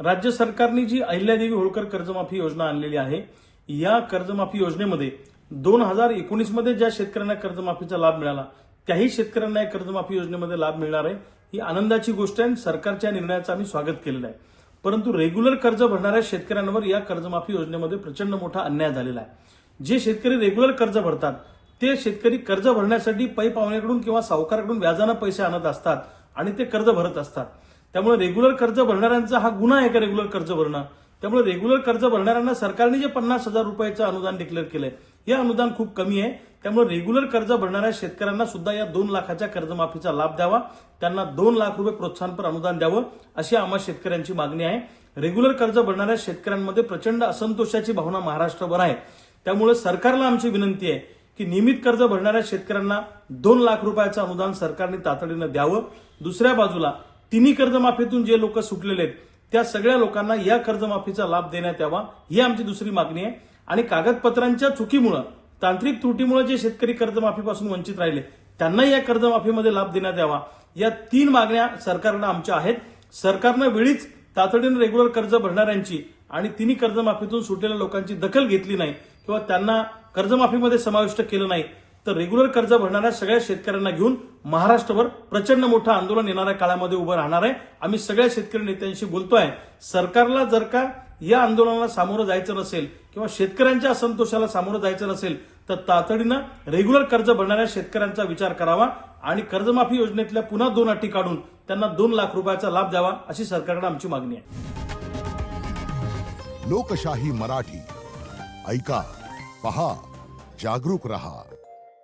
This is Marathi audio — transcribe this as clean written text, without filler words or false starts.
राज्य सरकारने जी अहिल्यादेवी होळकर कर्जमाफी योजना आणलेली आहे, या कर्जमाफी योजनेमध्ये 2019 मध्ये ज्या शेतकऱ्यांना कर्जमाफीचा लाभ मिळाला त्याही शेतकऱ्यांना या कर्जमाफी योजनेमध्ये लाभ मिळणार आहे। ही आनंदाची गोष्ट आहे। सरकारच्या निर्णयाचं आम्ही स्वागत केलेलं आहे। परंतु रेग्युलर कर्ज भरणाऱ्या शेतकऱ्यांवर या कर्जमाफी योजनेमध्ये प्रचंड मोठा अन्याय झालेला आहे। जे शेतकरी रेग्युलर कर्ज भरतात ते शेतकरी कर्ज भरण्यासाठी पै पाहुण्याकडून किंवा सावकाराकडून व्याजाने पैसे आणत असतात आणि ते कर्ज भरत असतात। त्यामुळे रेग्युलर कर्ज भरणाऱ्यांचा हा गुन्हा आहे का रेग्युलर कर्ज भरणं। त्यामुळे रेग्युलर कर्ज भरणाऱ्यांना सरकारने जे 50,000 रुपयाचं अनुदान डिक्लेअर केलंय हे अनुदान खूप कमी आहे। त्यामुळे रेग्युलर कर्ज भरणाऱ्या शेतकऱ्यांना सुद्धा या 2 लाखाच्या कर्जमाफीचा लाभ द्यावा, त्यांना 2 लाख रुपये प्रोत्साहनपर अनुदान द्यावं अशी आम्हा शेतकऱ्यांची मागणी आहे। रेग्युलर कर्ज भरणाऱ्या शेतकऱ्यांमध्ये प्रचंड असंतोषाची भावना महाराष्ट्रभर आहे। त्यामुळे सरकारला आमची विनंती आहे की नियमित कर्ज भरणाऱ्या शेतकऱ्यांना 2 लाख रुपयाचं अनुदान सरकारने तातडीनं द्यावं। दुसऱ्या बाजूला तिन्ही कर्जमाफीतून जे लोक सुटलेले आहेत त्या सगळ्या लोकांना या कर्जमाफीचा लाभ देण्यात यावा ही आमची दुसरी मागणी आहे। आणि कागदपत्रांच्या चुकीमुळे, तांत्रिक त्रुटीमुळे जे शेतकरी कर्जमाफीपासून वंचित राहिले त्यांना या कर्जमाफीमध्ये लाभ देण्यात यावा। या 3 मागण्या सरकारला आमच्या आहेत। सरकारनं वेळीच तातडीने रेग्युलर कर्ज भरणाऱ्यांची आणि तिन्ही कर्जमाफीतून सुटलेल्या लोकांची दखल घेतली नाही किंवा त्यांना कर्जमाफीमध्ये समाविष्ट केलं नाही तर रेग्युलर कर्ज भरणाऱ्या सगळ्या शेतकऱ्यांना घेऊन महाराष्ट्रभर प्रचंड मोठं आंदोलन येणाऱ्या काळामध्ये उभं राहणार आहे। आम्ही सगळ्या शेतकरी नेत्यांशी बोलतोय। सरकारला जर का या आंदोलनाला सामोरं जायचं नसेल किंवा शेतकऱ्यांच्या असंतोषाला सामोरं जायचं नसेल तर तातडीनं रेग्युलर कर्ज भरणाऱ्या शेतकऱ्यांचा विचार करावा आणि कर्जमाफी योजनेतल्या पुन्हा 2 अटी काढून त्यांना 2 लाख रुपयाचा लाभ द्यावा अशी सरकारकडे आमची मागणी आहे। लोकशाही मराठी ऐका, पहा, जागरूक रहा।